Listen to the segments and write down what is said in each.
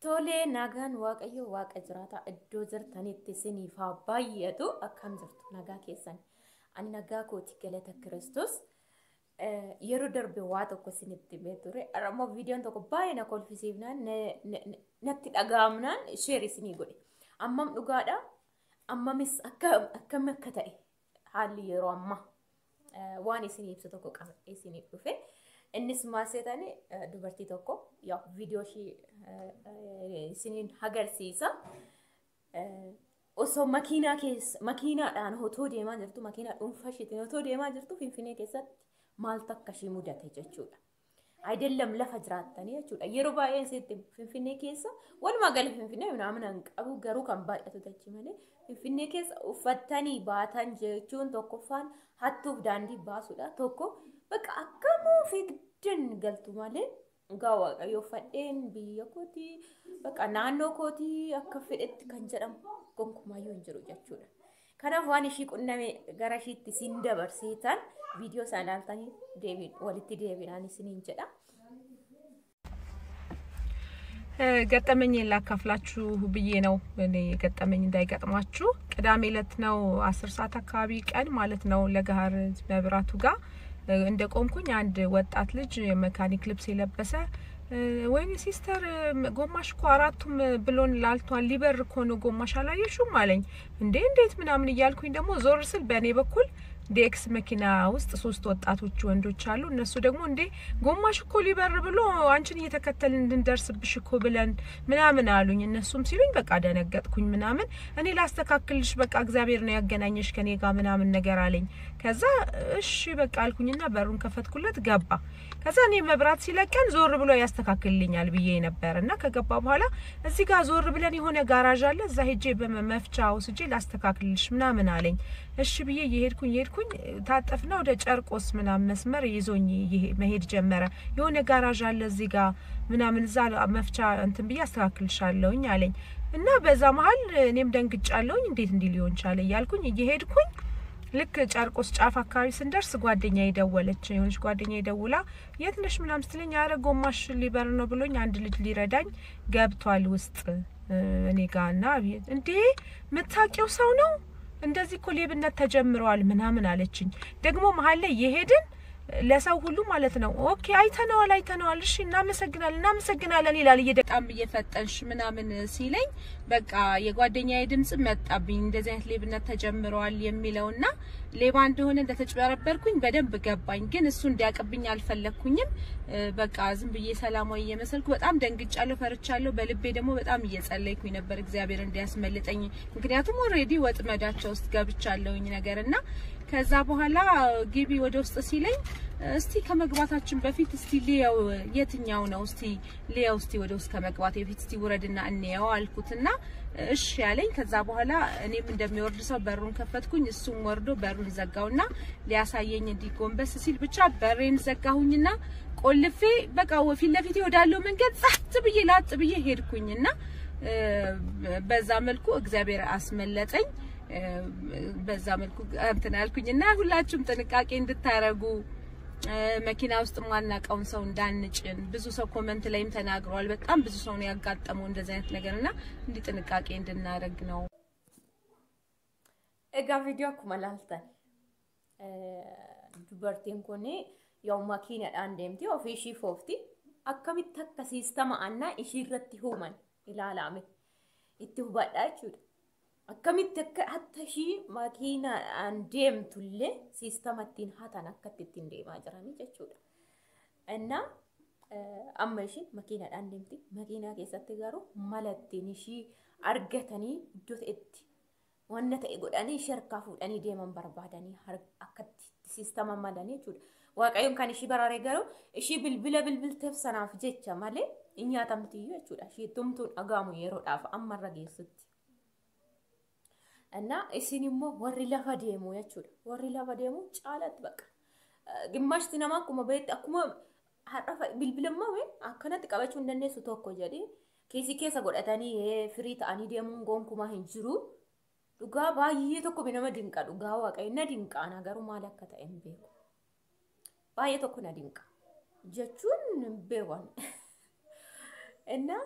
Tolee nagaan waaqayyo waaqa jiraata iddoo jirtanitti isiniif haa baay'atu akkam jirtu nagaa keessan ani nagaa kooti galata Kiristoos yeroo darbe waa tokko isinitti himee ture ammoo viidiyoon tokko baay'ee na kolfisiifnaan natti dhaga'amnaan sheer isinii godhe ammam dhugaadha ammamis akkam akka ta'e haalli yeroo amma waan isinii ibsu tokko qaba isiniif dhufe. Innis maasetani dubartii tokko yaa viidiyoo ishii isiniin agarsiisa. Osoo makiinaadhaan otoo deemaa jirtu makiinaa dhuunfaa isheetiin otoo deemaa jirtu Finfinnee keessatti maaltu akka ishee mudate jechuudha. Ayidallam lafa jiraattanii jechuudha. Yeroo baay'ee seetti Finfinnee keessa walumaa gala Finfinnee naamna hin qabu garuu kan baay'atu tachi malee Finfinnee keessa uffatanii baatan jechuun tokkoffaan hattuuf daandii baasuudha tokko. Bakka akkamuu fiigdan galtu malee gaawwa waaqayyo fadheen biyya kooti bakka naannoo kooti akka fedhetti kan jedhamu gonkumaayuu hin jiru jechuudha. Kanaaf waan ishii qunname gara ishiitti siin dabarsiisan viidiyoo isaan ilaaltanii walitti deebiinaan isiniin jedha. ገጠመኝ ላካፍላችሁ ብዬ ነው እኔ ገጠመኝ እንዳይገጥማችሁ ቅዳሜ ዕለት ነው 10 ሰዓት አካባቢ ቀን ማለት ነው ለጋር መብራቱ ጋር እንደቆምኩኝ አንድ ወጣት ልጅ የሜካኒክ ልብስ የለበሰ ወይኔ ሲስተር ጎማሽ እኮ አራቱም ብሎን ላልቷል ሊበር እኮ ነው ጎማሽ አላየሽም አለኝ እንዴ እንዴት ምናምን እያልኩኝ ደግሞ ዞር ስል በእኔ በኩል ዴክስ መኪና ውስጥ ሶስት ወጣቶች ወንዶች አሉ እነሱ ደግሞ እንዴ ጎማሽ እኮ ሊበር ብሎ አንቺን እየተከተልን እንድንደርስብሽ እኮ ብለን ምናምን አሉኝ እነሱም ሲሉኝ በቃ ደነገጥኩኝ ምናምን እኔ ላስተካክልሽ በቃ እግዚአብሔር ነው ያገናኘሽ ከኔ ጋር ምናምን ነገር አለኝ ከዛ እሺ በቃ አልኩኝና በሩን ከፈትኩለት ገባ ከዛ እኔ መብራት ሲለቀን ዞር ብሎ ያስተካክልልኛል ብዬ ነበርና ከገባ በኋላ እዚህ ጋር ዞር ብለን የሆነ ጋራዥ አለ እዛ ሄጄ በመፍቻው ስጄ ላስተካክልልሽ ምናምን አለኝ እሺ ብዬ ይሄድኩኝ ታጠፍና ወደ ጨርቆስ ምናምን መስመር ይዞኝ መሄድ ጀመረ የሆነ ጋራዥ አለ እዚህ ጋር ምናምን እዛ መፍቻ እንትን ብዬ አስተካክልሻለሁኝ አለኝ እና በዛ መሃል እኔም ደንግጫለሁኝ እንዴት እንዲ ሊሆን ቻለ ያልኩኝ ይሄድኩኝ ልክ ጨርቆስ ጫፍ አካባቢ ስንደርስ ጓደኛዬ ደወለች የሆነች ጓደኛዬ ደውላ የት ነሽ ምናምን ስትለኝ አረ ጎማሽ ሊበር ነው ብሎኝ አንድ ልጅ ሊረዳኝ ገብቷል ውስጥ እኔ ጋርና እንዴ መታቂው ሰው ነው እንደዚህ እኮ ሌብነት ተጀምሯል ምናምን አለችኝ ደግሞ መሃል ላይ ይሄድን ለሰው ሁሉ ማለት ነው ኦኬ አይተነዋል እሺ እናመሰግናለን ይላል በጣም እየፈጠንሽ ምናምን ሲለኝ በቃ የጓደኛዬ ድምጽ መጣብኝ እንደዚህ አይነት ሌብነት ተጀምሯል የሚለውና ሌባ እንደሆነ እንደተጨበረበርኩኝ በደንብ ገባኝ ግን እሱ እንዲያቀብኝ አልፈለኩኝም በቃ ዝም ብዬ ሰላማዊ የመሰልኩ በጣም ደንግጫለሁ ፈርቻለሁ በልቤ ደግሞ በጣም እየጸለይኩኝ ነበር እግዚአብሔር እንዲያስመልጠኝ ምክንያቱም ኦሬዲ ወጥመዳቸው ውስጥ ገብቻለሁኝ ነገርና ከዛ በኋላ ግቢ ወደ ውስጥ ሲለኝ እስቲ ከመግባታችን በፊት እስቲ ሊያው የትኛው ነው እስቲ ሊያው እስቲ ወደ ውስጥ ከመግባት በፊት እስቲ ወረድና እንየው አልኩትና እሺ ያለኝ ከዛ በኋላ እኔም እንደሚወርድ ሰው በሩን ከፈትኩኝ እሱም ወርዶ በሩን ዘጋውና ሊያሳየኝ እንዲጎንበስ ሲል ብቻ በሬን ዘጋሁኝና ቆልፌ በቃ ወፊት ለፊት ወዳለው መንገድ ጻት ብዬ ሄድኩኝና በዛ መልኩ እግዚአብሔር አስመለጠኝ በዛ መልኩ እንትን አልኩኝና ሁላችሁም ጥንቃቄ እንድታረጉ መኪና ውስጥ ማናቀውን ሰው እንዳንጭን ብዙ ሰው ኮሜንት ላይም ተናግሯል በጣም ብዙ ሰው ነው ያጋጠመው እንደዛ አይነት ነገርና እንዲ ጥንቃቄ እንድናረግ ነው እጋ ቪዲዮ ኩማላልተን ዱበርቲን ኮኔ ያው ማኪና አንዴምቲ ኦፊሺ ፎፍቲ አከሚት ተከ ሲስተማ አና ኢሺረቲ ሁማን ኢላላም ኢትሁባዳችሁ akkamitti akka hatta shi makiina deemtulle sistemattiin hatan akkattiin deemaa jiranii jechuudha. Enna amma ishi makiinaadhaan deemti makiinaa keessatti garuu malattiin ishi argatanii iddoo ta'etti wanna ta'e godhanii sharkaa fuudhanii deeman barbaadanii akkatti sistema malanii jechuudha. Waaqayyoon kan ishi baraaree garuu ishi bilbilteef sanaaf jecha malee nyaatamti jechuudha. Ishi tumtuun dhagaamu yeroodhaaf amma irra geessutti. እና እሲኒሞ ወሪ ለፋ ደሙ ያቹዳ ወሪ ለፋ ደሙ ጫላት በቃ ግማሽ ትነማ ኩማ በይት አኩማ ሐራፋ bilbilማ ወይ አከነት ቀበቹ እንደነሱ ተኮ ጀዲ ኬሲ ጎዳታኒ ፍሪ ታኒ ደሙ ጎንኩማ ሂንጅሩ ዱጋ ባየ ተኮ በነማ ድንቃ ዱጋ ዋቀይና ድንቃ ነገሩ ማለከተ እንቤ ባየ ተኮ ና ድንቃ ጀቹን ቤዋን Inna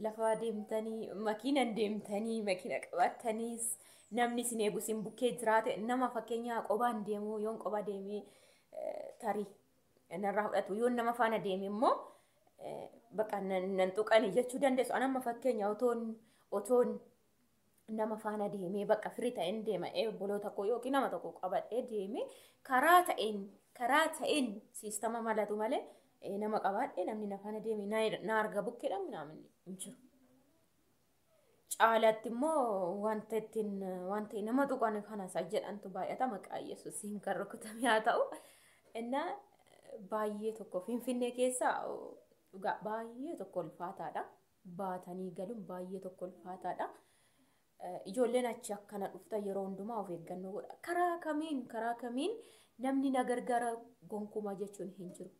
lafa deemtanii makiina deemtanii makiina qabataniis namni isin eegu isin bukkee jiraate nama fakkeenyaa qobaan deemu yoon qoba deemee tarii narraa fudhatu yoon nama faana deeme immoo bakka nan tuqanii jechuu dandeessu. Anamma fakkeenya otoon nama faana deemee bakka firii ta'een deema boloota koo yookiin nama tokko qabadhee deeme karaa ta'een siistama malatu malee nama qabadhee namni na faana deeme na arga bukkeedhaan minaamin hin jiru. Caalatti immoo wanta nama tuqan kanas jedhantu baay'ata maqaa Yesuusiin kan rukutame haa ta'u. Innaa baay'ee tokko Finfinnee keessaa dhugaa baay'ee tokko ulfaataadha. Baatanii galuun baay'ee tokko ulfaataadha. Ijoolleen achi akkana dhufta yeroo hundumaa of eeggannoo godha. Karaa kamiin namni na gargaara gonkumaa jechuun hin jiru.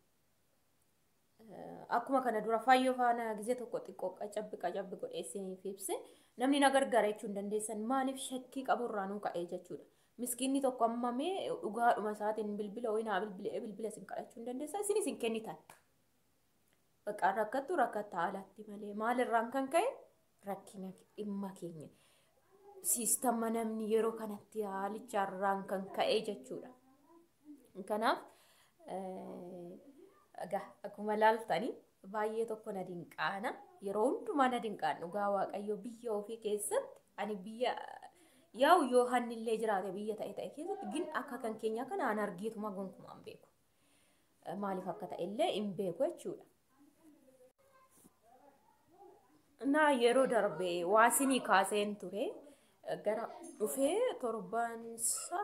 Akkuma kana dura Faayyoo faana gisee tokko xiqqoo qacabbi godheessiniif ibse namni na gargaara jechuun dandeessan maaliif shakkii qaburraa nuu ka'ee jechuudha. Miskiinni tokko ammamee dhugaadhuma isaatiin bilbila ho'inaa bilbila isin kadhachuu hin dandeessan isin isin kennitan. Bakka rakkattu haalatti malee maalirraan kan ka'e rakkina dhimma keenya. Siistama namni yeroo kanatti haalicharraan kan ka'e jechuudha. Kanaaf akkuma laaltanii baay'ee tokko na dinqaana yeroo hundumaa na dinqaan dhugaa Waaqayyo biyya ofii keessatti ani biyya yoo hannillee jiraate biyya ta'e keessatti gin akka kan keenya kana an argeetuma gonkumaan beeku. Maaliif akka ta'e illee hin beeku jechuudha. Naa yeroo darbee waasinii kaaseen ture gara dhufee torbansa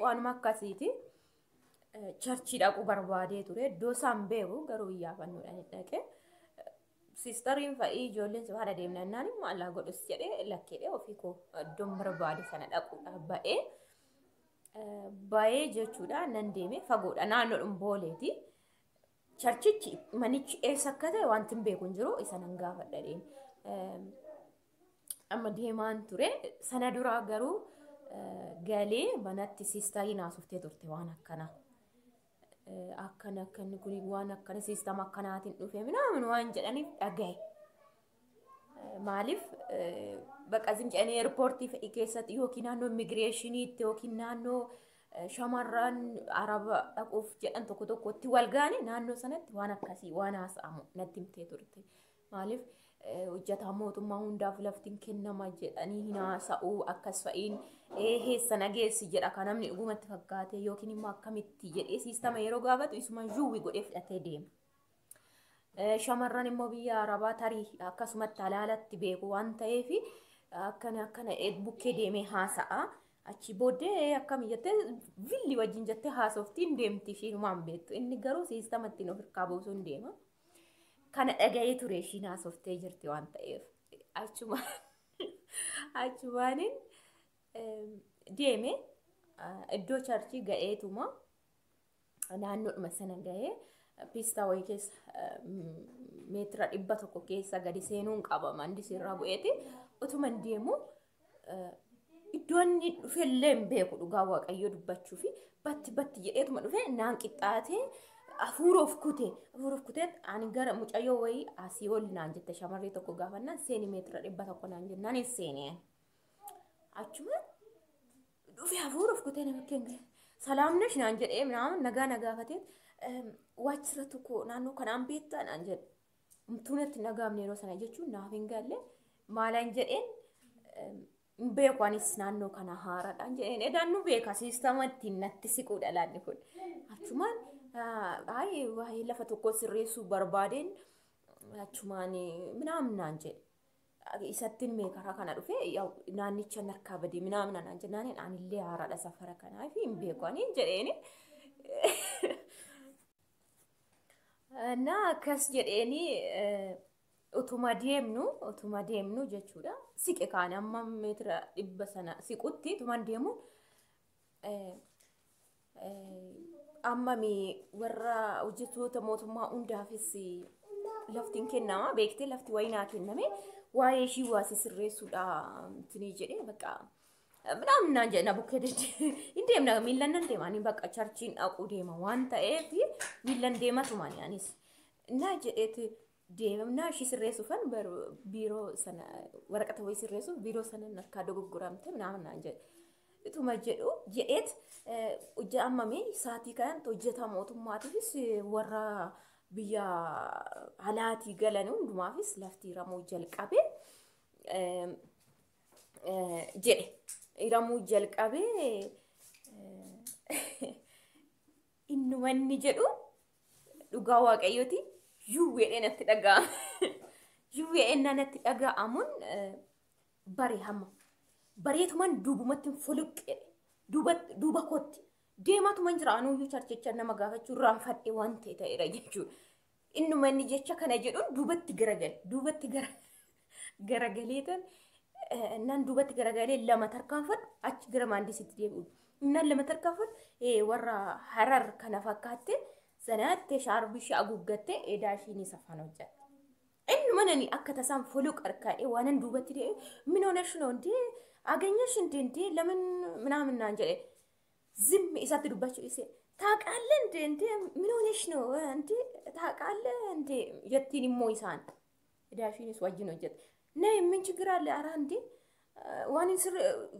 waanuma akkasiiti. Charchii dhaquu barbaadee ture iddoo isaan beeku garuu iyyaafannodhaan dhaqee siistariin fa'ii ijoolleen si faana deemnannaan maallaa godhus jedhee lakkeedhee ofii koo iddoon barbaade sana dhaquudhaaf ba'ee jechuudha nan deeme fagoodha naannoodhuma booleeti. Charchichi manichi eessa akka ta'e wanti hin beeku hin jiru isa nan gaafadha deeme. Amma deemaan ture sana duraa garuu galee manatti siistariin haasuftee turte waan akkanaa. Akkana kun waan akkana siistama akkanaatiin dhufe minaamin waan jedhaniif dhagaye. Maaliif bakka zimcanii eerpoortii fa'ii keessatti yookiin naannoo immigireeshiniitti yookiin naannoo shamarran araba dhaquuf jedhan tokkotti wal gaane naannoo sanatti waan akkasii waan haasa'amu natti himtee turte. Maaliif hojjetaa mootummaa hundaaf laftiin kennama jedhanii hin haasa'uu akkas fa'iin heessa nageessi jedha kan namni dhugumatti fakkaate yookiin immoo akkamitti jedhee siistama yeroo gaafatu isuma juuwii godhee fudhatee deema. Shamarran immoo biyya arabaa tarii akkasumatti alaalatti beeku waan ta'eef akkana bukkee deemee haasa'a. Achi booddee akkami jettee villi wajjin jettee haasoftiin deemti ishiinumaan beektu. Inni garuu siistama ittiin of hirkaa buusuun deema. Kana dhaga'ee ture ishiin haasoftee jirti waan ta'eef achumaaniin deeme iddoo charchii ga'eetuma naannoodhuma sana ga'ee piistaa wayii keessa meetira 100 keessa gadi seenuun qaba mandisiirraa bu'eeti utuma deemu iddoo inni dhufellee hin beeku dhugaa Waaqayyoo dubbachuu fi batti jedheetuma dhufe naan qixxaatee afuuroof kutee ani gara mucayyoo wayii asii ol naan jette shamarree tokko gaafannaan seeni meetira 100 naan jennaan hin seenee. Achuma dhufe afuuroof kutee nama keenya salaamnesh naan jedhee nagaa nagaafatee waachira tokko naannoo kanaan beektaa naan jedhe. Mtuunatti nagaamne yeroo sana jechuun naaf hin galle maalaan jedheen hin beeku anis naannoo kana haaraadhaan jedheen edaan nu beeka siistama ittiin natti siquudha laanni kun. Achumaan waa'ee lafa tokko sirreessuu barbaadeen achumaan naan jedhe. Isattiin meekaraa kana dhufe naannicha narkaa badee naan jennaan anillee haaraadha safara kanaa fi hin beeku aniin jedheeni. Na akkas jedheeni utuma deemnu jechuudha. Siqe kaan amma meetira 100 sana siqutti utuma deemu ammami warra hojjettoota mootummaa hundaafis laftiin kennama beektee lafti wayinaa kenname waa'ee ishii waasi sirreessuudha tinii jedhee bakka naan jedhe na bukkee hin deemna miillan nan deema ani bakka charchiin dhaquu deema waan ta'eef miillan deematumaani anis na jedheeti deemnaa ishii sirreessuufan biiroo sana waraqata wayii sirreessuuf biiroo sana nakkaa dogoggoramte naan jedhe. Ituma jedhu jedheet hojja ammamee saatii kanaan hojjetaa mootummaatiifis warra biyya alaatii galan hundumaafis lafti hiramuu jalqabee jedhe. Hiramuu jalqabee innumanni jedhu dhugaa waaqayyooti. Yuuwee natti dhaga'ama. Yuuwee natti dhaga'amuun bare hamma. Bareetuman duubumatti fuluqqee duuba kootti deematuman jira anuuyyuu charchecha nama gaafachuu raanfadhe waan ta'eera jechuudha. Innumanni jecha kana jedhuun duubatti garagaleetan nan duubatti garagalee lama tarkaanfadhu achi gara maandisitti deebi'u. Nan lama tarkaanfadhu warra harar kana fakkaatte sanaatti shaarbishi aguuggattee eedaa ishiin safaan hojjeta. Innumani akka tasaan fuluq arkaa'ee waanan duubatti deebi'u ምን ሆነሽ ነው እንዴ አገኘሽ እንዴ ለምን ምናምን አንጀለ ዝም እሳት ዱባቸው እሴ ታውቃለህ እንዴ ምን ሆነሽ ነው እንዴ ታውቃለህ እንዴ የቲኒ ሞይሳን ዳሽኒስ ዋጅኖ ጀት ነይ ምን ችግር አለ አራ እንዴ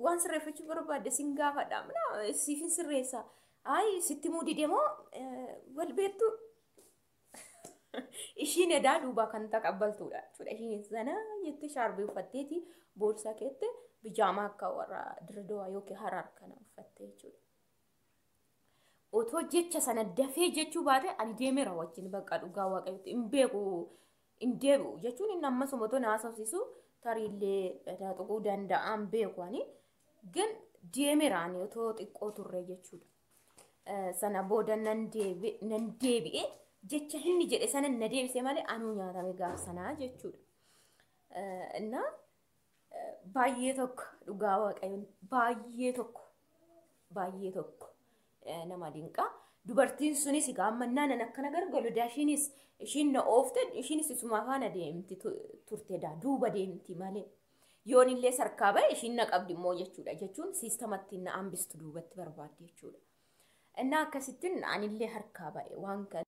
ዋን ስረፈች በረባደ ሲንጋፋዳ ምና ሲፊን ስሬሳ አይ ስትሙዲ ደሞ ወልቤቱ ishiin edaa duuba kan taqabbaltuudha jechuudha. Ishiin sana jettee shaarbii uffatteeti boorsaa keette bijaamaa akka warra Dirredawaa yookiin Harar kana uffattee jechuudha. Otoo jecha sana dafee jechuu baate ani deemeera wajjin bakka dhugaa waaqayyooti hin beeku hin deebi'u jechuun inni ammasuma otoo na haasofsiisu tariillee dhaquu danda'an beeku ani gan deemeera ani otoo xiqqoo turre jechuudha. Sana booda nan deebi'ee jecha inni jedhe sana na deebisee malee anuu nyaatame gaafsanaa jechuudha. Inna baay'ee tokko dhugaa waaqayyoon baay'ee tokko nama dinqaa. Dubartiin sunis gaammannaa nan akkana gargalu daashiinis ishiin na oofte ishiinis isuma faana deemti turteedha duuba deemti malee yoon illee sarkaa ba'e ishiin na qabdi immoo jechuudha jechuun siistamatti na hambistu duubatti barbaadde jechuudha. Inna akkasittiin anillee harkaa ba'e waan kana.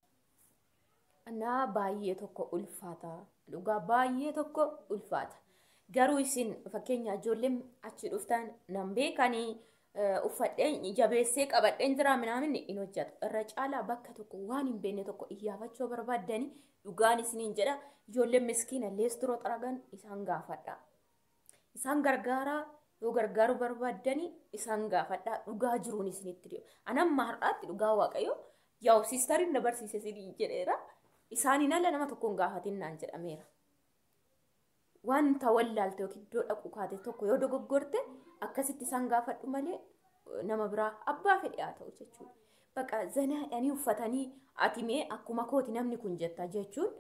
Anna baay'ee tokko ulfaata dhugaa baay'ee tokko ulfaata garuu isin fakkeenya ijoolleen achi dhuftan nan beekanii uffadheen jabeessee qabadheen jira minaamin hin hojjetu irra caalaa bakka tokko waan hin beekne tokko iyyaafachuu barbaaddanii dhugaan isiniin jedha ijoolleen miskiina leesturoo xaragan isaan gaafadha isaan gargaaraa yoo gargaaruu barbaaddanii isaan gaafadha dhugaa jiruun isinitti dhiyo anamma har'aatti dhugaa waaqayyo yaa'u siistariin na barsiise isinii jedheera. Isaaniin alla nama tokkoon gaafatiin naan jedhameera. Wanta wallaalte yookiin iddoo dhaqu kaate tokko yoo dogoggorte akkasitti isaan gaafadhu malee nama biraa abbaa fedhe haa ta'u jechuudha. Bakka zanaadhanii uffatanii atimee akkuma kooti namni kun jetta jechuun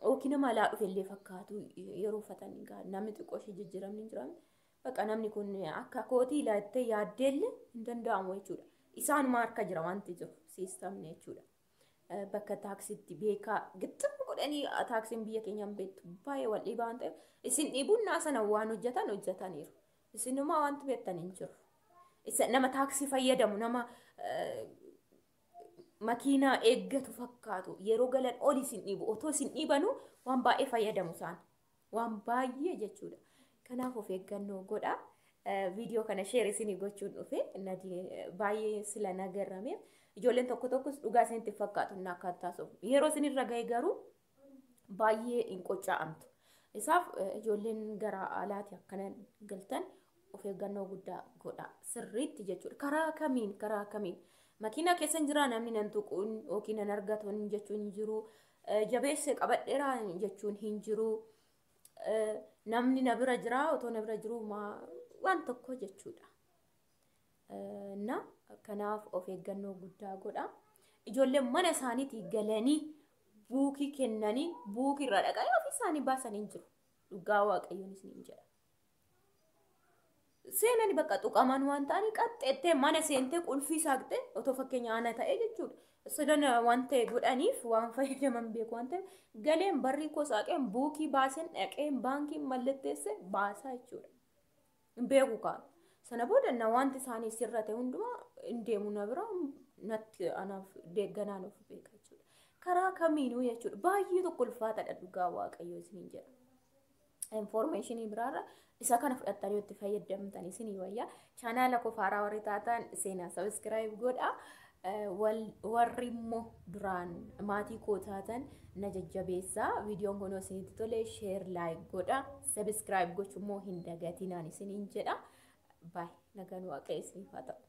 yookiin nama alaa dhufellee fakkaatu yeroo uffatanii namni xiqqoo ishee jijjiiramni hin jiraanne bakka namni kun akka kootii ilaattee yaaddeellee hin danda'amu jechuudha. Isaanuma harka jira wanti jiru siistamni jechuudha. Bakka taaksiitti beekaa gixxum godhanii taaksiin biyya keenyaan beektu baay'ee wal dhiibaa waan ta'eef isin dhiibuun sana waan hojjetaniiru. Isinuma wanti beektan hin jiru. Nama taaksii fayyadamu nama makiinaa eeggatu fakkaatu yeroo galan ol isin dhiibu otoo isin dhiibanu waan baay'ee fayyadamu isaan waan baay'ee jechuudha. Kanaaf of eeggannoo godhaa. Viidiyoo kana sheer isinii gochuun dhufe baay'ee sila nagarrameef. Ijoolleen tokko tokkos dhugaa isinitti fakkaatu na akka taasisuuf yeroo isinirra ga'e garuu baay'ee hin qocca'amtu. Isaaf ijoolleen gara alaati akkana galtan of eeggannoo guddaa godha sirriitti jechuudha. Karaa kamiin makiinaa keessan jira namni nan tuquun yookiin nan argatuun jechuun hin jiru. Jabeessee qabadheeraa jechuun hin jiru. Namni na bira jira otoo na bira jiru waan tokko jechuudha. Kanaaf of eeggannoo guddaa godha. Ijoolleen mana isaaniitii galanii buukii kennanii buukii irraa dhaqanii ofii isaanii baasanii hin jiru. Dhugaa waaqayyoon isiniin jedha. Seenanii bakka tuqaman waan ta'anii qaxxeettee mana seentee qulfii saaqxee otoo fakkeenya ana ta'e jechuudha. Sadan waan ta'e godhaniif waan fayyadaman beeku waan ta'eef galeen barrii koo saaqeen buukii baaseen dhaqeen baankiin mallatteesse baasaa jechuudha. Hin beeku kaa'u. Sana booda wanti isaanii sirrate hundumaa hin deemu na bira natti anaaf deegganaan of beeka jechuudha. karaa kamiinuu jechuudha baay'ee tokko ulfaataadha dhugaa waaqayyoo isiniin jedha informationii biraarra isa kana fudhattanii itti fayyadamtanii isinii wayyaa chaanaala kofaaraa warri taatan seenaa subscribe godha warri immoo duraan maatii koo taatan na jajjabeessaa viidiyoon kun isinitti tole share like godha subscribe gochuu immoo hin dagatinaan isiniin jedha baay nagaan waaqayyo isiniif haa ta'u